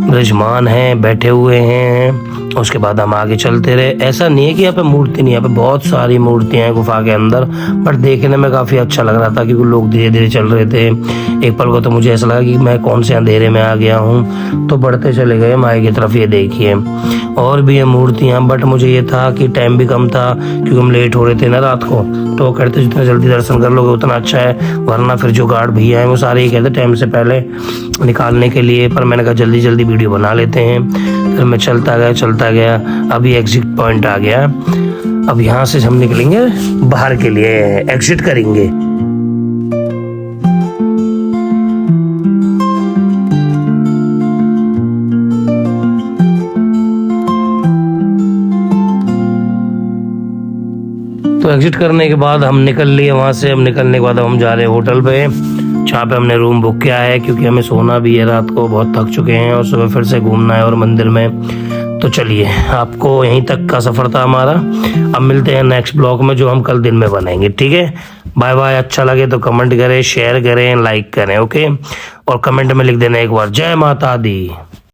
मेजमान हैं बैठे हुए हैं। उसके बाद हम आगे चलते रहे। ऐसा नहीं है कि यहाँ पे मूर्ति नहीं है, यहाँ पे बहुत सारी मूर्तियां हैं गुफा के अंदर, बट देखने में काफी अच्छा लग रहा था क्योंकि लोग धीरे धीरे चल रहे थे। एक पल को तो मुझे ऐसा लगा कि मैं कौन से अंधेरे में आ गया हूँ, तो बढ़ते चले गए हम आगे की तरफ। ये देखिए और भी है मूर्तियां, बट मुझे ये था कि टाइम भी कम था क्योंकि हम लेट हो रहे थे ना रात को, तो कहते जितना जल्दी दर्शन कर लोगे उतना अच्छा है, वरना फिर जो गार्ड भैया हैं वो सारे ही कहते टाइम से पहले निकालने के लिए। पर मैंने कहा जल्दी जल्दी वीडियो बना लेते हैं। फिर मैं चलता गया। अभी एग्जिट पॉइंट आ गया। अब यहाँ से हम निकलेंगे बाहर के लिए, एग्जिट करेंगे। तो एग्जिट करने के बाद हम निकल लिए वहाँ से। हम निकलने के बाद हम जा रहे हैं होटल पे, जहाँ पे हमने रूम बुक किया है क्योंकि हमें सोना भी है, रात को बहुत थक चुके हैं और सुबह फिर से घूमना है और मंदिर में। तो चलिए, आपको यहीं तक का सफ़र था हमारा। अब मिलते हैं नेक्स्ट ब्लॉग में जो हम कल दिन में बनाएंगे, ठीक है। Bye bye. अच्छा लगे तो कमेंट करें, शेयर करें, लाइक करें, ओके। और कमेंट में लिख देना एक बार जय माता दी।